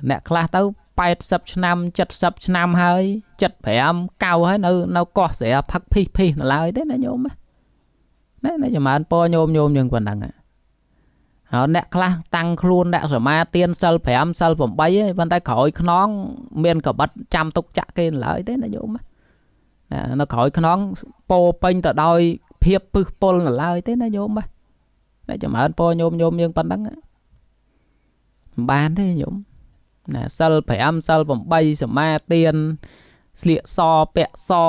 nè class tới 80 năm 70 năm hơi chất phèm cao hơi nó có sẽ phắc phi lại thế nó nhôm đấy nó chỉ mà anh po nhôm nhưng còn đằng họ nè class tăng luôn nè rồi mà tiên sel phèm sel phẩm bay ấy vẫn tay khỏi nón miền cả bắt trăm tục chạ kia lại thế nó nhôm nó khỏi nón po pin từ đôi phiệp pol là lại thế nó nhôm đấy chỉ mà anh po nhôm nhưng còn đằng ban thế nhôm nè sel phèm sel phẩm bay rồi mà tiên sịa so pẹ so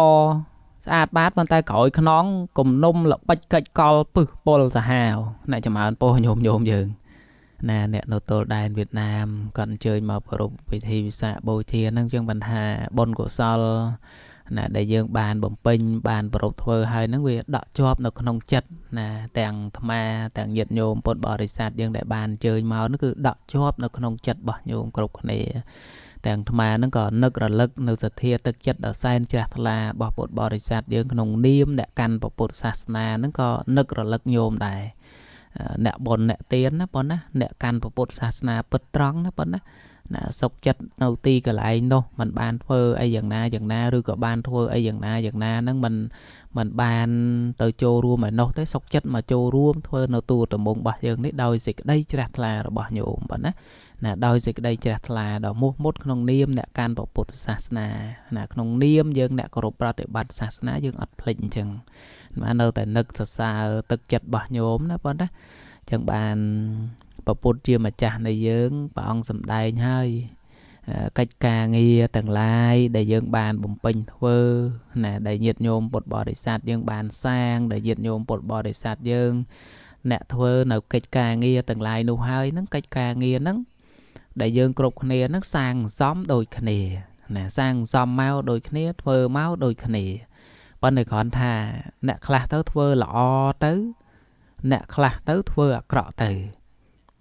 อาดบาดมันตายก่อยขน้องกลมนุ่มหลับปัจจัยกอลปึกปอลสหาวน่าจะมาโปโยมยืนน่ะเนี่ยโนโตได้เวียดนามก่อนเจอมาปรุวิธีวิสาโบเทียนั่งเชิงปัญหาบนกุศลน่ะได้ยืงบานบ่มปิงบานปรุเทอให้นั่งเวียดจอบในขนมจัดน่ะแต่งธรรมะแต่งเหยียดโยมปดบริษัทยังได้บานเจอมานั่นคือจอบในขนมจัดบ่โยมกรุกนี่แต่งธรรมะนั่นก็นึกระลึกนึกสะเทียตึกจัดไซน์จัตลาบ่ปดบริษัทยังขนมนิ่มเนี่ยกันปดศาสนานั่นก็นึกระลึกโยมได้เนี่ยบนเนี่ยเตียนนะปนนะเนี่ยการปดศาสนาปิดตรังนะปนนะน่ะสกจัดเอาตีกับไรโน่มันบานเฟอไออย่างน่าหรือกับบานเฟอไออย่างน่านั่งมันบานเตยโจรวมเหมือนโน่แต่สกจัดมาโจรวมเฟอโนตูตะมงบ่อย่างนี้โดยสิได้จัดลาเราบ่โยมปนนะน่ะโดยสิได้จัดลาดอกมุดขนมเนียมเนี่ยการปดศาสนาน่ะขนมเนียมยังเนี่ยกรบปฏิบัติศาสนายังอัดเพลงจังมาเนอแต่นึกสาตึกจัดบ่โยมนะปนนะจังบานปปุตเชื่อมาจ่าในยืงปองสำได้ให้cách ca nghi tầng lai để dương bàn bùng pin thơ nè để nhiệt nhôm bột bò để sạt dương bàn sang để nhiệt nhôm bột bò để sạt dương nè thơ nào cách ca nghi tầng lai nụ hơi nắng cách ca nghi nắng để dương cục nè nắng sang xóm đôi khné nè sang xóm máu đôi khné thơ máu đôi khné bên này còn thà nè khla tới thơ lọ tới nè khla tới thơ cọ từ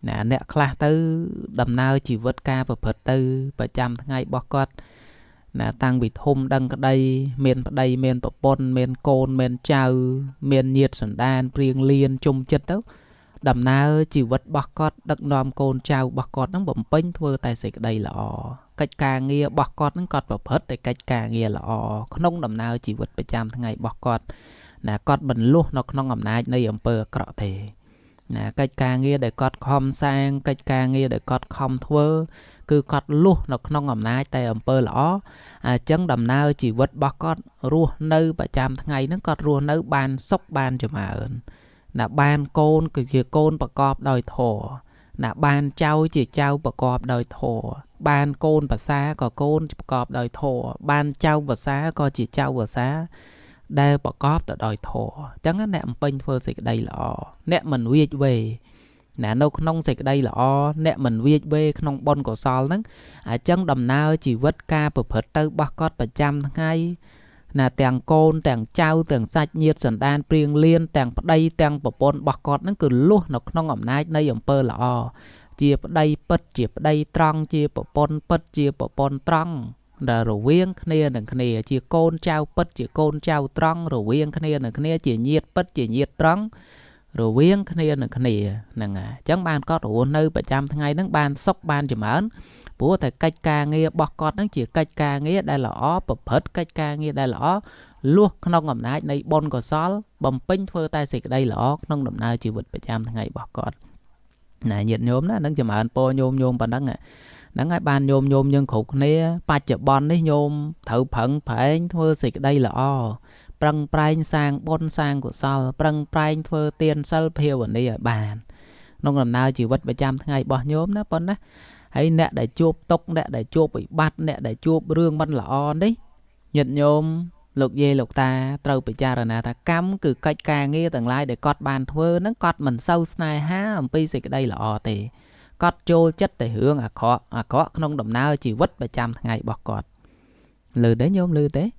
nè nè khla tới đầm nao chỉ vớt ca và phật tư và trăm ngày bó cọt nè tăng bị thum đăng cái đây miền bờ pôn miền côn miền trào miền nhiệt sẵn đan riêng liên chung chất đó đầm nao chỉ vớt bó cọt đắc nom côn trào bó cọt nó bẩm pin thưa tài xế đây là cách ca nghe bó cọt nó cọt và phật để cách ca nghe là không đầm nao chỉ vớt và trăm ngày bó cọt nè cọt bình luôn nó không ngầm nai nơi ẩm bờ cọ thể nè cách ca nghe để cọt khom sang cách ca nghe để cọt khom thưa cứ cọt luôn nó không ngầm nai tay ẩm bờ lõ chân đầm nao chỉ vớt bó cọt rùa nơi và trăm ngày nó cọt rùa nơi ban sốc ban cho mà ơn nè ban côn cứ côn bạc cọp đòi thổ nè ban trao chỉ trao bạc cọp đòi thổ ban côn bạc xa có côn bạc cọp đòi thổ ban trao bạc xa có chỉ trao bạc xa đây bạc cọp đòi thổ chẳng á nè pin phơi xịt đây là nè mình viết về nè đâu không xịt đây là nè mình viết về không bon của sol nấng chân đầm nao chỉ vớt ca bực phật tới bạc cọp bạc trăm ngay nè tàng côn tàng trao tàng sạch nhiệt sẵn đan priêng liên tàng đây tàng bọc bồn bạc cọt nó cứ luôn nó không ngầm nai nơi ẩm pơ là chia đây bật chia đây trăng chia bọc bồn bật chia bọc bồn trăng rồi viên khné chia côn trao bật chia côn trao trăng rồi viên khné chia nhiệt bật chia nhiệt trăng rồi viên khné nè chẳng ban có đủ nơi bạc trăm ngày nó ban sốc ban chỉ mớn bố thầy cách ca nghe bọc cọt nó chỉ cách ca nghe đây là bập hết cách ca nghe đây là luôn không ngầm nái này bon của xóa bầm pin phơi tay xịt đây là không ngầm nái chỉ vượt 100 ngày bọc cọt này nhiệt nhôm đó nó chỉ mà anh po nhôm bằng đắng nắng ai ban nhôm nhưng khục nè ba chợ bon đấy nhôm thử phận phải phơi xịt đây là prang prang sang bon sang của sao prang prang phơi tiền sal phiêu ở đây ở bàn không ngầm nái chỉ vượt 100 ngày bọc nhôm đó bon đó hay nè để chụp tóc nè để chụp bị bắt nè để chụp rương ban lọ đấy nhật nhôm lục dê lục ta trâu bị cha rồi nè ta cắm cứ cách ca nghe tầng lai để cọt bàn thưa nó cọt mình sâu snai há pi xịt đây lọ thì cọt trôi chất để hưởng khó không đầm nào chỉ vứt 100 ngày bọc cọt lừa đấy nhôm lừa thế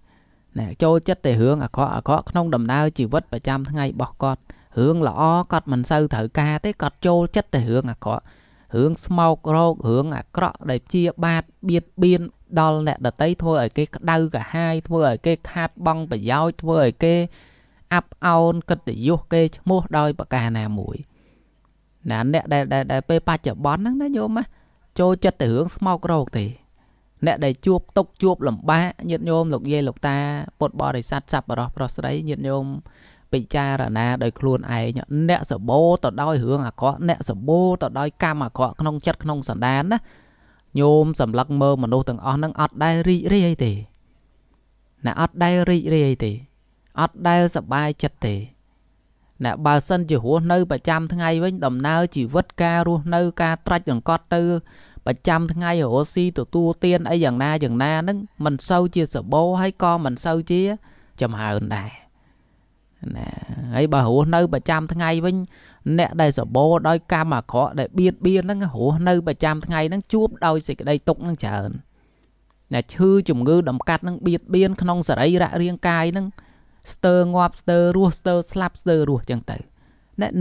nè trôi chất để hưởng khó không đầm nào chỉ vứt 100 ngày bọc cọt hưởng lọ cọt mình sâu thử ca tới cọt trôi chất để hưởng khó hướng smoke road hướng cọ để chia bát biên đo lẹ đợt tây thôi ở cái đau cả hai thôi ở cái hạt bong phải giao thôi ở cái up out cất để vô cái mua đôi bạc cà nè mũi nè để pe pa chở bón nó vô má ចូលចិត្តទៅរឿងស្មោករោគទេអ្នកដែលជួបទុកជួបលំបាកញាតិញោមលោកយាយលោកតាពុទ្ធបរិស័ទសប្បុរសប្រុសស្រីញាតិញោមពិចារណាដោយខ្លួនឯងអ្នកសបោទៅដោយរឿងអាក្រក់អ្នកសបោទៅដោយកម្មអាក្រក់ក្នុងចិត្តក្នុងសន្តានណាញោមសម្លឹកមើលមនុស្សទាំងអស់ហ្នឹងអត់ដែលរីករាយទេណាអត់ដែលរីករាយទេអត់ដែលសប្បាយចិត្តទេណាបើសិនជារស់នៅប្រចាំថ្ងៃវិញដំណើរជីវិតការរស់នៅការត្រាច់ចង្កត់ទៅប្រចាំថ្ងៃរស់ស៊ីទទួលទានអីយ៉ាងណាហ្នឹងមិនសូវជាសបោហើយក៏មិនសូវជាចំហើនដែរណាហើយបើរស់នៅប្រចាំថ្ងៃវិញអ្នកដែលសបោដោយកម្មអាក្រក់ដែលបៀតបៀនហ្នឹងរស់នៅប្រចាំថ្ងៃហ្នឹងជួបដោយសេចក្តីទុក្ខហ្នឹងច្រើនណាឈឺជំងឺដំកាត់ហ្នឹងបៀតបៀនក្នុងសរីរៈរាងកាយហ្នឹងស្ទើរងាប់ស្ទើររស់ស្ទើរស្លាប់ស្ទើររស់ចឹងទៅ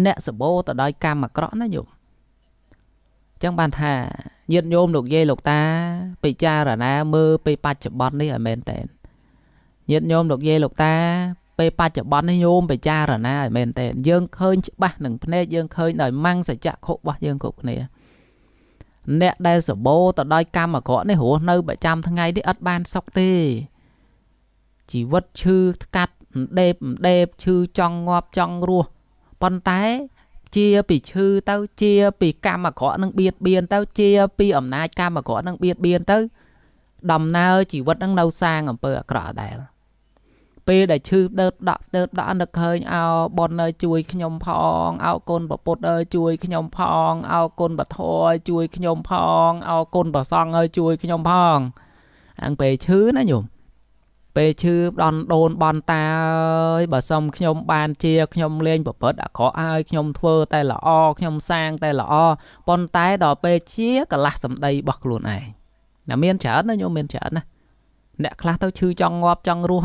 អ្នកសបោទៅដោយកម្មអាក្រក់ណាញោមចឹងបានថាញាតិញោមលោកយាយលោកតាពិចារណាមើលពេលបច្ចុប្បន្ននេះឲ្យមែនតើញាតិញោមលោកយាយលោកតាពេលបច្ចុប្បន្ននេះញោមពិចារណាឲ្យមែនតើយើងឃើញច្បាស់នឹងភ្នែកយើងឃើញដោយម៉ាំងសច្ចៈខុរបស់យើងគ្រប់គ្នាអ្នកដែលសបោទៅដោយកម្មអាក្រក់នេះរស់នៅប្រចាំថ្ងៃនេះអត់បានសុខទេជីវិតឈឺស្កាត់ដេបឈឺចង់ងាប់ចង់រស់ប៉ុន្តែជាពីឈឺទៅជាពីកម្មអាក្រក់នឹងបៀតបៀនទៅជាពីអំណាចកម្មអាក្រក់នឹងបៀតបៀនទៅដំណើរជីវិតនឹងនៅសាងអំពើអាក្រក់ដែរពេលដែលឈឺដឺតដក់នឹកឃើញអោប៉ុនអើយជួយខ្ញុំផងអោគុណប្រពុតអើយជួយខ្ញុំផងអោគុណបធរជួយខ្ញុំផងអោគុណប្រសង្ឃអើយជួយខ្ញុំផងអង្គពេលឈឺណាញោមពេលឈឺដនដូនបនតាអើយបើសុំខ្ញុំបានជាខ្ញុំលេងប្រព្រឹត្តអាក្រក់ហើយខ្ញុំធ្វើតែល្អខ្ញុំសាងតែល្អប៉ុន្តែដល់ពេលជាកលាស់សម្ដីរបស់ខ្លួនឯងណាមានច្រើនណាញោមមានច្រើនណាអ្នកខ្លះទៅឈឺចង់ងាប់ចង់រស់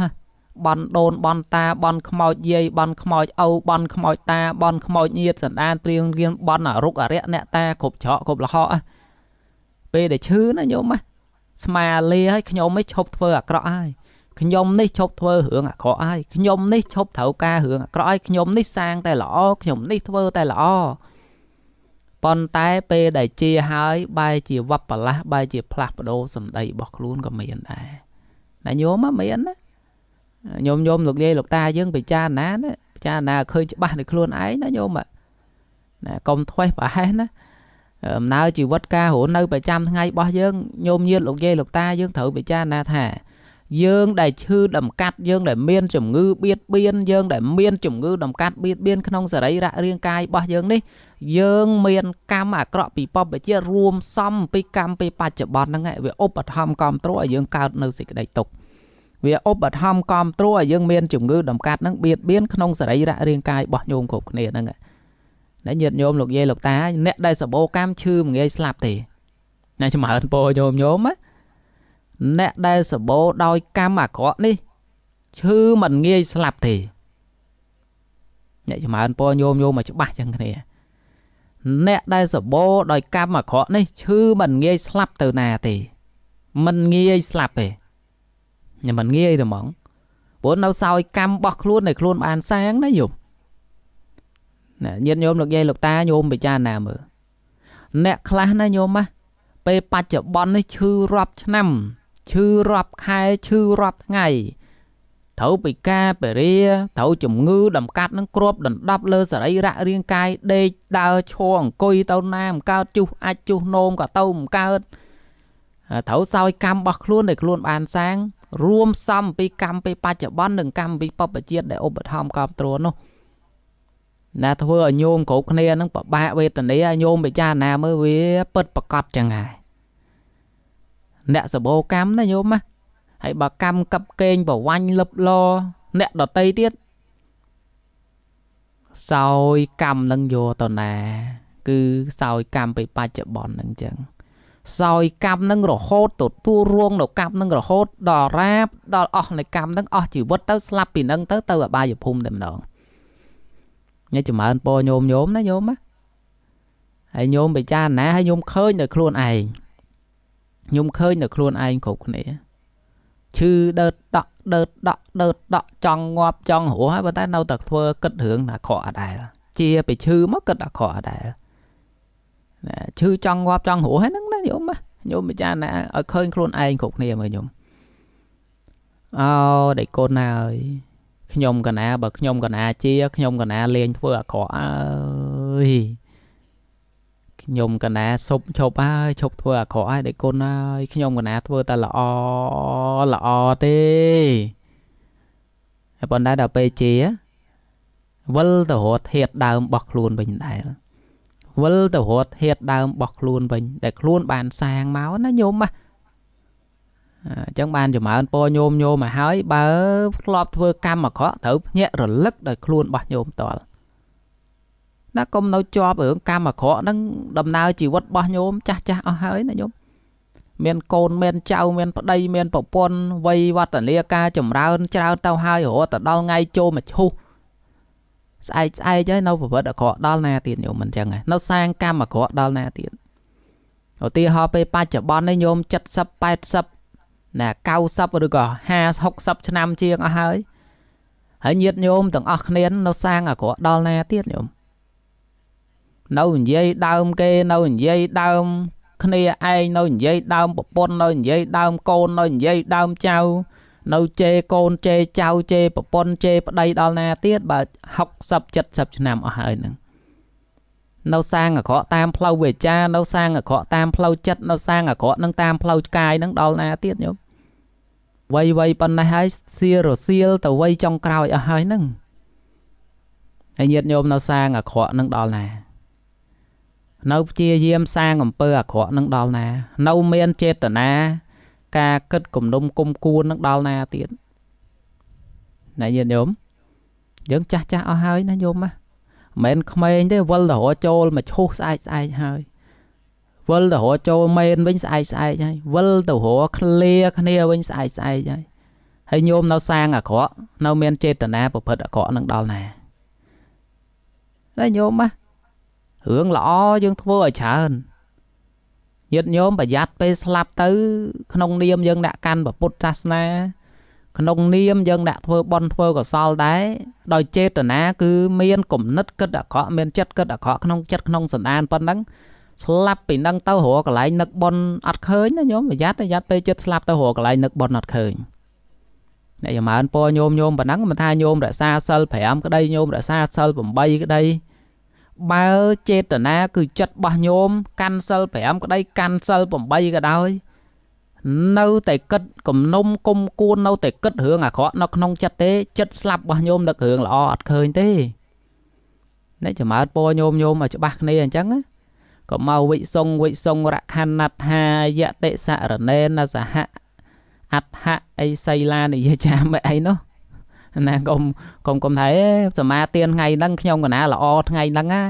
បនដូនបនតាបនខ្មោចយាយបនខ្មោចឪបនខ្មោចតាបនខ្មោចញាតសន្តានព្រៀងរៀនបនអរុកអរិយអ្នកតាគ្រប់ច្រកគ្រប់លហកពេលដែលឈឺណាញោមស្មាលាឲ្យខ្ញុំមិនឈប់ធ្វើអាក្រក់ហើយខ្ញុំនេះឈប់ធ្វើរឿងអាក្រក់ហើយខ្ញុំនេះឈប់ត្រូវការរឿងអាក្រក់ហើយខ្ញុំនេះសាងតែល្អខ្ញុំនេះធ្វើតែល្អប៉ុន្តែពេលដែលជាហើយបែរជាវត្តប្រឡាស់បែរជាផ្លាស់ប្ដូរសម្ដីរបស់ខ្លួនក៏មានដែរណាញោមមានណាញោមលោកយាយលោកតាយើងពិចារណាឃើញច្បាស់នៅខ្លួនឯងណាញោមណាកុំធ្វេសប្រហែសណាដំណើរជីវិតការរស់នៅប្រចាំថ្ងៃរបស់យើងញោមញាតិលោកយាយលោកតាយើងត្រូវពិចារណាថាយើងដែលឈឺដំកាត់យើងដែលមានជំងឺបៀតបៀនយើងដែលមានជំងឺដំកាត់បៀតបៀនក្នុងសរីរៈរាងកាយរបស់យើងនេះយើងមានកម្មអាក្រក់ពីបព្វជិតរួមសំពីកម្មពីបច្ចុប្បន្នហ្នឹងវាឧបត្ថម្ភគ្រប់គ្រងឲ្យយើងកើតនៅសេចក្តីទុក្ខវាឧបត្ថម្ភគ្រប់គ្រងឲ្យយើងមានជំងឺដំកាត់ហ្នឹងបៀតបៀនក្នុងសរីរៈរាងកាយរបស់ញោមគ្រប់គ្នាហ្នឹងណាញាតិញោមលោកយាយលោកតាអ្នកដែលសបោកម្មឈឺមិនងាយស្លាប់ទេណាចំហើនពោញោមណាអ្នកដែលសបោដោយកម្មអាក្រក់នេះឈឺមិនងាយស្លាប់ទេអ្នកចំហើនពោញោមមកច្បាស់ចឹងគ្នាអ្នកដែលសបោដោយកម្មអាក្រក់នេះឈឺមិនងាយស្លាប់ទៅណាទេមិនងាយស្លាប់ទេnhưngមិនងាយទេហ្មងព្រោះនៅសោយកម្មរបស់ខ្លួនដែលខ្លួនបានសាងណាញោមណាញាតិញោមលោកយាយលោកតាញោមពិចារណាមើលអ្នកខ្លះណាញោមពេលបច្ចុប្បន្ននេះឈឺរាប់ឆ្នាំឈឺរាប់ខែឈឺរាប់ថ្ងៃត្រូវពិការបរិយាត្រូវជំងឺដំកាត់នឹងគ្របដណ្ដប់លើសរីរៈរាងកាយដេកដើរឈរអង្គុយទៅណាមិនកើតជុះអាចជុះនោមក៏ទៅមិនកើតត្រូវសោយកម្មរបស់ខ្លួនដែលខ្លួនបានសាងរួមសំពីកម្មពីបច្ចុប្បន្ននិងកម្មពីបព្វជិតដែលឧបត្ថម្ភគ្រប់គ្រងនោះណាធ្វើឲ្យញោមគ្រប់គ្នានឹងពិបាកវេទនាឲ្យញោមពិចារណាមើលវាពិតប្រកបចឹងហើយអ្នកសបោកម្មណាញោមហើយបើកម្មកັບកេងប្រវាញ់លឹបឡអ្នកដតីទៀតសោយកម្មនឹងយកទៅណាគឺសោយកម្មពីបច្ចុប្បន្នហ្នឹងចឹងសោយកម្មនឹងរហូតទទួលរងនៅកម្មនឹងរហូតដល់រាបដល់អស់នៃកម្មនឹងអស់ជីវិតទៅស្លាប់ពីនឹងទៅអបាយភូមិតែម្ដងញ៉ៃចម្រើនពរញោមណាញោមហើយញោមពិចារណាហើយញោមឃើញនៅខ្លួនឯងញោមឃើញនៅខ្លួនឯងគ្រប់គ្នាឈឺដឺតដកចង់ងាប់ចង់រស់ហើយប៉ុន្តែនៅតែធ្វើគិតរឿងអាក្រក់អដែរជាไปឈឺមកគិតអាក្រក់អដែរឈឺចង់ងាប់ចង់រស់ហ្នឹងណា nhôm á nhôm bây giờ nè ở khơi khuôn ai cục này mà nhôm để con nào nhôm cả nè bậc nhôm cả nè chia nhôm cả nè liền vừa khó ơi nhôm cả nè sụp chụp chụp vừa khó để con nhôm cả nè vừa ta lọ tê bọn đã đào bê chia vâng tờ hột hiệt đàm bọc luôn bình đại vâng tờ hột hiệt đàm bọc luôn bình để luôn bàn sang máu nó nhôm mà chẳng bàn cho mà po nhôm mà hỏi bà lọp vừa cam mà khó thử nhẹ rồi lất để luôn bọc nhôm tỏ nó công nấu cho ở cam mà khó nó đầm nào chỉ vất bọc nhôm cha ở hơi nó nhôm miền cồn miền trâu miền đây miền bọc pon vây vắt ở lia ca chầm rau trao tao hai hổ tao đau ngay chô mà chu ai chứ đâu phải đã khó đo nè tiền nhiều mình chẳng này nó sang cam mà khó đo nè tiền đầu tiên họไป chợ bon នេះញោម 70 80 nè 90 ឬក៏ 50 60 ឆ្នាំជាងអស់ហើយញាតិញោមទាំងអស់គ្នានៅសាងអាក្រក់ដល់ណាទៀតញោមនៅនិយាយដើមគេនៅនិយាយដើមគ្នាឯងនៅនិយាយដើមប្រពន្ធនៅនិយាយដើមកូននៅនិយាយដើមចៅនៅជេកូនជេចៅជេប្រពន្ធជេប្តីដល់ណាទៀតបើ60 70ឆ្នាំអស់ហើយហ្នឹងនៅសាងអាក្រក់តាមផ្លូវវាចានៅសាងអាក្រក់តាមផ្លូវចិត្តនៅសាងអាក្រក់នឹងតាមផ្លូវកាយនឹងដល់ណាទៀតញោមវ័យប៉ុណ្ណេះហើយសៀរសៀលទៅវ័យចុងក្រោយអស់ហើយហ្នឹងហើយញាតិញោមនៅសាងអាក្រក់នឹងដល់ណានៅព្យាយាមសាងអំពើអាក្រក់នឹងដល់ណានៅមានចេតនាការគិតគំនុំគុំគួននឹងដល់ណាទៀតណាញាតិញោមយើងចាស់អស់ហើយណាញោមណាមិនក្មេងទេវិលទៅរកចូលមកឈូសស្អែកហើយវិលទៅរកចូលមែនវិញស្អែកហើយវិលទៅរកឃ្លាគ្នាវិញស្អែកហើយញោមនៅសាងអាក្រក់នៅមានចេតនាប្រព្រឹត្តអាក្រក់នឹងដល់ណាហើយញោមណារឿងល្អយើងធ្វើឲ្យច្រើនញាតិញោមប្រយ័ត្នពេលស្លាប់ទៅក្នុងនាមយើងអ្នកកាន់ពុទ្ធសាសនាក្នុងនាមយើងអ្នកធ្វើបុណ្យធ្វើកុសលដែរដោយចេតនាគឺមានគំនិតគិតអាក្រក់មានចិត្តគិតអាក្រក់ក្នុងចិត្តក្នុងសន្តានប៉ុណ្ណឹងស្លាប់ពីនឹងទៅរកកន្លែងនឹកបុណ្យអត់ឃើញណាញោមប្រយ័ត្នពេលចិត្តស្លាប់ទៅរកកន្លែងនឹកបុណ្យអត់ឃើញអ្នកចម្រើនពរញោមប៉ុណ្ណឹងមិនថាញោមរក្សាសិល5ក្តីញោមរក្សាសិល8ក្តីបើចេតនាគឺចិត្តរបស់ញោមកាន់សិល5ក្តីកាន់សិល8ក៏ដោយនៅតែគិតគំនុំគុំគួននៅតែគិតរឿងអាក្រក់នៅក្នុងចិត្តទេចិត្តស្លាប់របស់ញោមនឹករឿងល្អអត់ឃើញទេអ្នកចម្រើនពរញោមឲ្យច្បាស់គ្នាអញ្ចឹងក៏មកវិសុងរខណត្ថាយតិសរណេនសហអដ្ឋអីសីឡានិយាចាមិនអីនោះណាកុំថៃសមាទានថ្ងៃហ្នឹងខ្ញុំកណាល្អថ្ងៃហ្នឹងណា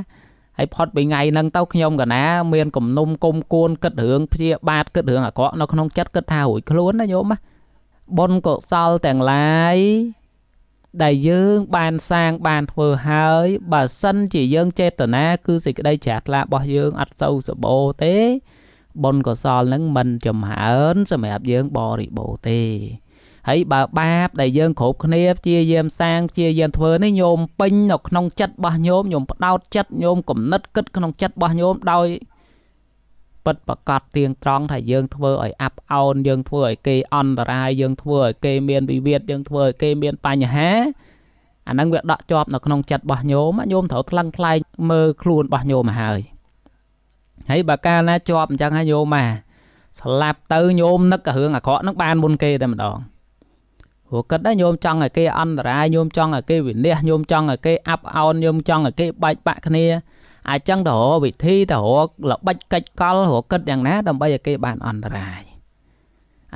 ហើយផុតពីថ្ងៃហ្នឹងទៅខ្ញុំកណាមានគំនុំគុំគួនគិតរឿងព្យាបាទគិតរឿងអាក្រក់នៅក្នុងចិត្តគិតថារួចខ្លួនណាញោមណាបុណ្យកុសលទាំងឡាយដែលយើងបានសាងបានធ្វើហើយបើសិនជាយើងចេតនាគឺសេចក្តីជ្រះថ្លារបស់យើងអត់សូវសបោទេបុណ្យកុសលហ្នឹងមិនចំហើនសម្រាប់យើងបរិបូរទេហើយបើបាបដែលយើងគ្រប់គ្នាព្យាយាមសាងព្យាយាមធ្វើនេះញោមពេញនៅក្នុងចិត្តរបស់ញោមផ្ដោតចិត្តញោមគំនិតគិតក្នុងចិត្តរបស់ញោមដោយពិតប្រកបទៀងត្រង់ថាយើងធ្វើឲ្យអាប់អោនយើងធ្វើឲ្យគេអន្តរាយយើងធ្វើឲ្យគេមានវិវាទយើងធ្វើឲ្យគេមានបញ្ហាអាហ្នឹងវាដកជាប់នៅក្នុងចិត្តរបស់ញោមត្រូវថ្លឹងថ្លែងមើលខ្លួនរបស់ញោមមកហើយបើកាលណាជាប់អញ្ចឹងហើយញោមស្លាប់ទៅញោមនឹករឿងអាក្រក់ហ្នឹងបានមុនគេតែម្ដងព្រោះគិតដែរញោមចង់ឲ្យគេអន្តរាយញោមចង់ឲ្យគេវិនាសញោមចង់ឲ្យគេអាប់អោនញោមចង់ឲ្យគេបែកបាក់គ្នាអាចចឹងទៅរកវិធីទៅរកល្បិចកិច្ចកលរកគិតយ៉ាងណាដើម្បីឲ្យគេបានអន្តរាយ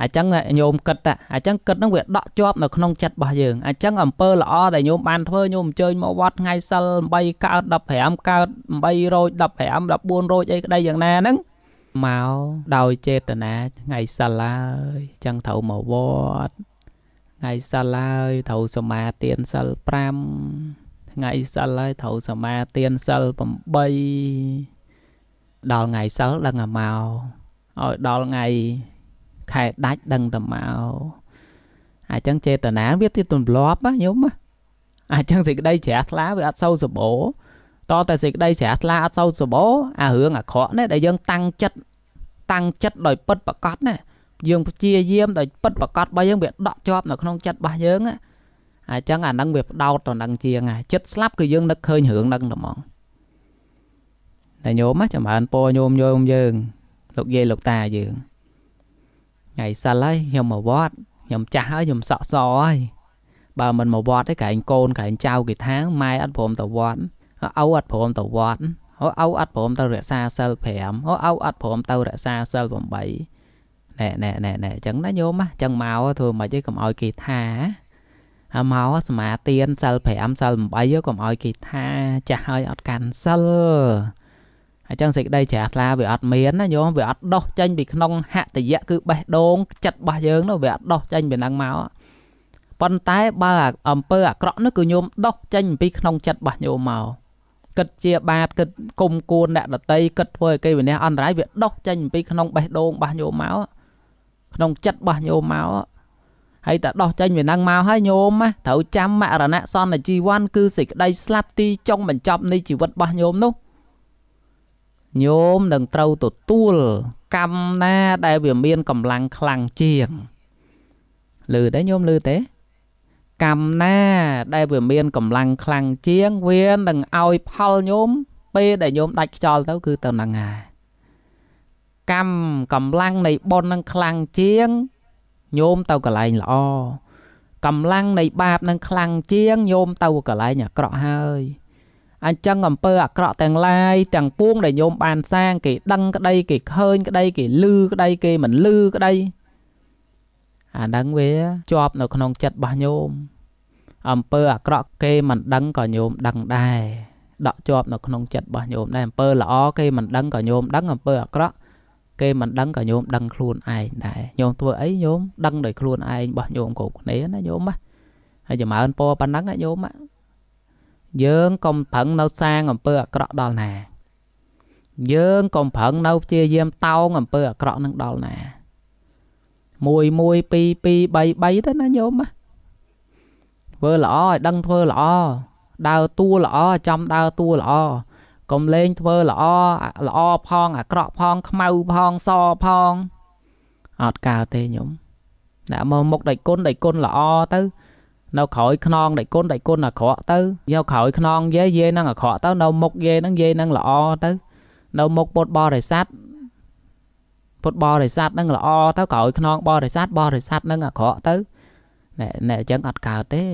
អាចចឹងញោមគិតអាចចឹងគិតហ្នឹងវាដកជាប់នៅក្នុងចិត្តរបស់យើងអាចចឹងអំពើល្អដែលញោមបានធ្វើញោមអញ្ជើញមកវត្តថ្ងៃសិល8កើត15កើត8រោច15 14រោចអីក្តីយ៉ាងណាហ្នឹងមកដោយចេតនាថ្ងៃសិលហើយចឹងត្រូវមកវត្តថ្ងៃសិលហើយត្រូវសមាទានសិល5ថ្ងៃសិលហើយត្រូវសមាទានសិល8ដល់ថ្ងៃសិលដឹងតែមកឲ្យដល់ថ្ងៃខែដាច់ដឹងតែមកអញ្ចឹងចេតនាវាទៀតទម្លាប់ណាញោមអញ្ចឹងសេចក្តីជ្រះថ្លាវាអត់សូវសបោតតែសេចក្តីជ្រះថ្លាអត់សូវសបោអារឿងអាក្រក់នេះដែលយើងតាំងចិត្ត តាំងចិត្តដោយពិតប្រាកដណាយើងព្យាយាមដោយពិតប្រាកដរបស់យើងវាដកជាប់នៅក្នុងចិត្តរបស់យើងអញ្ចឹងអាហ្នឹងវាផ្ដោតទៅនឹងជាងចិត្តស្លាប់គឺយើងនឹកឃើញរឿងហ្នឹងតែហ្មងតែញោមចម្រើនពរញោមយើងលោកយាយលោកតាយើងថ្ងៃសិលហើយខ្ញុំមកវត្តខ្ញុំចាស់ហើយខ្ញុំសក់សហើយបើមិនមកវត្តទេក្រែងកូនក្រែងចៅគេថាម៉ែអត់ព្រមទៅវត្តឪអត់ព្រមទៅវត្តឪអត់ព្រមទៅរក្សាសិល5ឪអត់ព្រមទៅរក្សាសិល8ណែអញ្ចឹងណាញោមអញ្ចឹងមកធ្វើមិនអីកុំឲ្យគេថាមកសមាទានសិល5សិល8កុំឲ្យគេថាចាស់ហើយអត់កាន់សិលអញ្ចឹងសេចក្តីជ្រះថ្លាវាអត់មានណាញោមវាអត់ដោះចេញពីក្នុងហតយៈគឺបេះដូងចិត្តរបស់យើងនោះវាអត់ដោះចេញពីហ្នឹងមកប៉ុន្តែបើអំពើអាក្រក់នោះគឺញោមដោះចេញពីក្នុងចិត្តរបស់ញោមមកគិតជាបាតគិតគុំគួនអ្នកដតីគិតធ្វើឲ្យគេវិនិច្ឆ័យអន្តរាយវាដោះចេញពីក្នុងបេះដូងរបស់ញោមមកក្នុងចិត្តរបស់ញោមមកហើយតែដោះចេញពីហ្នឹងមកហើយញោមត្រូវចាំមរណៈសន្នជីវ័នគឺសេចក្តីស្លាប់ទីចុងបញ្ចប់នៃជីវិតរបស់ញោមនោះញោមនឹងត្រូវទទួលកម្មណាដែលវាមានកម្លាំងខ្លាំងជាងឮទេញោមឮទេកម្មណាដែលវាមានកម្លាំងខ្លាំងជាងវានឹងឲ្យផលញោមពេលដែលញោមដាច់ខ្យល់ទៅគឺទៅហ្នឹងហើយកម្មកម្លាំងនៃបុណ្យនឹងខ្លាំងជាងញោមទៅកន្លែងល្អកម្លាំងនៃបាបនឹងខ្លាំងជាងញោមទៅកន្លែងអាក្រក់ហើយអញ្ចឹងអំពើអាក្រក់ទាំងឡាយទាំងពួងដែលញោមបានសាងគេដឹងក្តីគេឃើញក្តីគេឮក្តីគេមិនឮក្តីអាហ្នឹងវាជាប់នៅក្នុងចិត្តរបស់ញោមអំពើអាក្រក់គេមិនដឹងក៏ញោមដឹងដែរដកជាប់នៅក្នុងចិត្តរបស់ញោមដែរអំពើល្អគេមិនដឹងក៏ញោមដឹងអំពើអាក្រក់គេមិនដឹងក៏ញោមដឹងខ្លួនឯងដែរញោមធ្វើអីញោមដឹងដោយខ្លួនឯងរបស់ញោមគ្រប់គ្នាណាញោមហើយចម្រើនពរប៉ុណ្ណឹងញោមយើងកុំប្រឹងនៅសាងអំពើអាក្រក់ដល់ណាយើងកុំប្រឹងនៅព្យាយាមតោងអំពើអាក្រក់នឹងដល់ណា1 1 2 2 3 3ទៅណាញោមធ្វើល្អឲ្យដឹងធ្វើល្អដើរតួល្អចំដើរតួល្អកុំលេងធ្វើល្អផងអាក្រក់ផងខ្មៅផងសផងអត់កើតទេញោមដាក់មកមុខដៃគុណល្អទៅនៅក្រោយខ្នងដៃគុណអាក្រក់ទៅយកក្រោយខ្នងយាយនឹងអាក្រក់ទៅនៅមុខយាយនឹងល្អទៅនៅមុខពុទ្ធបរិស័ទនឹងល្អទៅក្រោយខ្នងបរិស័ទនឹងអាក្រក់ទៅណែអញ្ចឹងអត់កើតទេ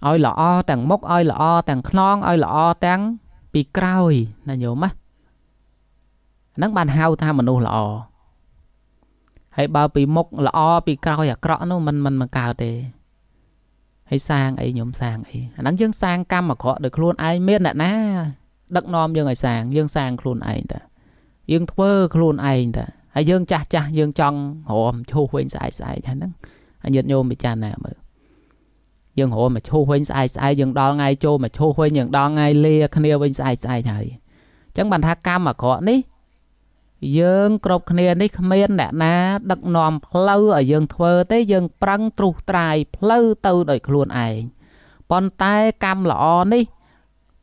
ឲ្យល្អទាំងមុខឲ្យល្អទាំងខ្នងឲ្យល្អទាំងពីក្រោយណាញោមហ្នឹងបានហៅថាមនុស្សល្អហើយបើពីមុខល្អពីក្រោយអាក្រក់នោះមិនកើតទេហើយសាងអីញោមសាងអីអាហ្នឹងយើងសាងកម្មអាក្រក់ដោយខ្លួនឯងមានអ្នកណាដឹកនាំយើងឲ្យសាងយើងសាងខ្លួនឯងតាយើងធ្វើខ្លួនឯងតាហើយយើងចាស់យើងចង់រមឈូសវិញស្អែកហើយហ្នឹងហើយញាតិញោមពិចារណាមើលយើងរមមកឈូសវិញស្អែកយើងដល់ថ្ងៃចូលមកឈូសវិញយើងដល់ថ្ងៃលាគ្នាវិញស្អែកហើយអញ្ចឹងបានថាកម្មអាក្រក់នេះយើងគ្រប់គ្នានេះគ្មានអ្នកណាដឹកនាំផ្លូវឲ្យយើងធ្វើទេយើងប្រឹងត្រុសត្រាយផ្លូវទៅដោយខ្លួនឯងប៉ុន្តែកម្មល្អនេះ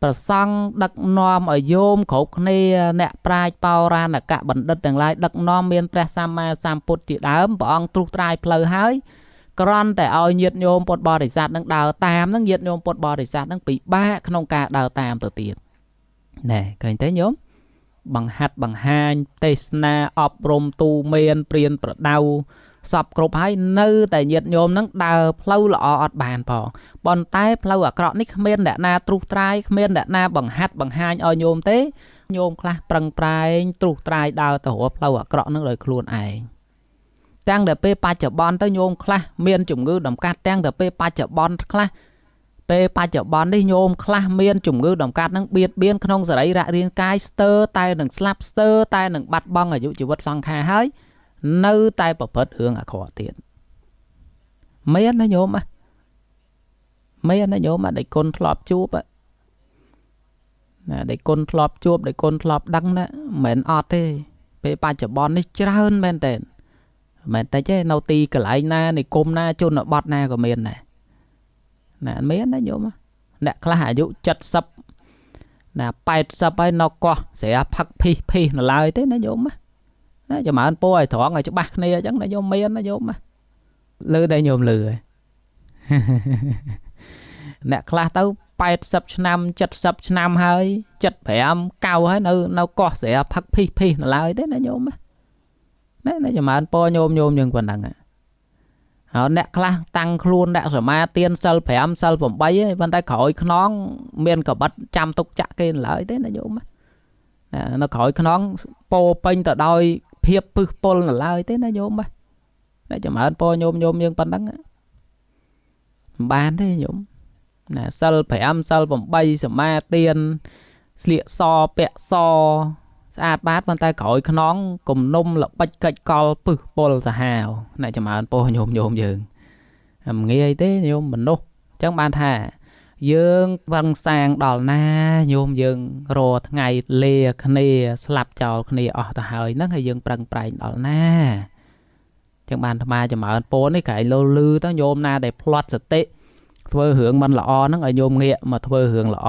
ប្រសង់ដឹកនាំឲ្យយោមគ្រប់គ្នាអ្នកប្រាជ្ញបោរាណកបណ្ឌិតទាំងឡាយដឹកនាំមានព្រះសម្មាសម្ពុទ្ធជាដើមព្រះអង្គត្រុសត្រាយផ្លូវហើយគ្រាន់តែឲ្យញាតិញោមពុទ្ធបរិស័ទនឹងដើរតាមនឹងញាតិញោមពុទ្ធបរិស័ទនឹងពិបាកក្នុងការដើរតាមទៅទៀតណែឃើញទេញោមបង្ហាត់បង្ហាញទេសនាអប់រំទូមានព្រានប្រដៅសពគ្រប់ហើយនៅតែញាតិញោមនឹងដើរផ្លូវល្អអត់បានផងប៉ុន្តែផ្លូវអាក្រក់នេះគ្មានអ្នកណាត្រុសត្រាយគ្មានអ្នកណាបង្ហាត់បង្ហាញឲ្យញោមទេញោមខ្លះប្រឹងប្រែងត្រុសត្រាយដើរទៅរកផ្លូវអាក្រក់នឹងដោយខ្លួនឯងទាំងតែពេលបច្ចុប្បន្នទៅញោមខ្លះមានជំងឺដំកាត់ទាំងតែពេលបច្ចុប្បន្នខ្លះពេលបច្ចុប្បន្ននេះញោមខ្លះមានជំងឺដំកាត់នឹងបៀតបៀនក្នុងសរីរៈរាងកាយស្ទើរតែនឹងស្លាប់ស្ទើរតែនឹងបាត់បង់អាយុជីវិតសង្ខារហើយនៅតែប្រព្រឹត្តរឿងអាក្រក់ទៀតមានណាញោមដៃគុណធ្លាប់ជួបណាដៃគុណធ្លាប់ជួបដៃគុណធ្លាប់ដឹងណាមិនអត់ទេពេលបច្ចុប្បន្ននេះច្រើនមែនតើមិនតិចទេនៅទីកន្លែងណានិគមណាជនបទណាក៏មានដែរណាមានណាញោមអ្នកខ្លះអាយុ70ណា80ហើយនៅកោះស្រាផឹកភីសនៅឡើយទេណាញោម ចាំមើលពោឲ្យត្រង់ឲ្យច្បាស់គ្នាអញ្ចឹងណាញោមមានណាញោមលឺតែញោមលឺហើយអ្នកខ្លះទៅ80ឆ្នាំ70ឆ្នាំហើយ75 9ហើយនៅកោះស្រាផឹកភីសនៅឡើយទេណាញោមណាចាំមើលពោញោមយើងប៉ុណ្ណឹងហើយអ្នកខ្លះតាំងខ្លួនដាក់សមាទានសិល5សិល8ហើយប៉ុន្តែក្រោយខ្នងមានកបិតចាំទុកចាក់គេនៅឡើយទេណាញោមនៅក្រោយខ្នងពោពេញទៅដោយភាពពឹសពុលនៅឡើយទេណាញោមតែចាំមើលពោញោមយើងប៉ុណ្ណឹងមិនបានទេញោមណាសិល5សិល8សមាទានស្លៀកសពាក់សស្អាតបាតប៉ុន្តែក្រោយខ្នងគំនុំល្បិចកិច្ចកលពឹសពុលសាហាវណាចម្រើនពោញោមយើងមិនងាយទេញោមមនុស្សអញ្ចឹងបានថាយើងវឹងសាងដល់ណាញោមយើងរថ្ងៃលេគ្នាស្លាប់ចោលគ្នាអស់ទៅហើយហ្នឹងហើយយើងប្រឹងប្រែងដល់ណាអញ្ចឹងបានអាត្មាចម្រើនពោនេះក្រែងលឺទៅញោមណាដែលផ្លាត់សតិធ្វើរឿងមិនល្អហ្នឹងឲ្យញោមងាកមកធ្វើរឿងល្អ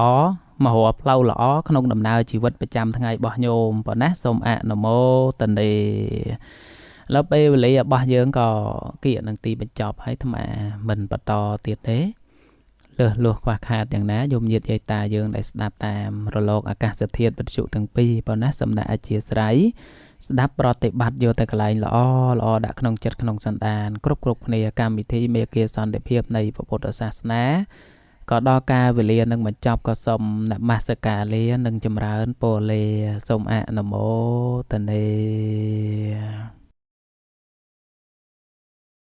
មករកផ្លូវល្អក្នុងដំណើរជីវិតប្រចាំថ្ងៃរបស់ញោមប៉ុណ្ណាសូមអនុមោទនាแล้วពេលវេលារបស់យើងក៏គៀកនឹងទីបញ្ចប់ហើយអាត្មាមិនបន្តទៀតទេលឺខ្វះខាតយ៉ាងណាយមញាតិយាយតាយើងដែលស្ដាប់តាមរលកអាកាសធាតុវិទ្យុទាំងពីរប៉ុណ្ណាសំណាក់អធិស្ឋានស្ដាប់ប្រតិបត្តិយកតែកន្លែងល្អដាក់ក្នុងចិត្តក្នុងសន្តានគ្រប់គ្នាកម្មវិធីមេគាសន្តិភាពនៃពុទ្ធសាសនាក៏ដល់ការវេលានឹងបញ្ចប់ក៏សូមនមស្ការលានិងចម្រើនពរលាសូមអនុមោទនា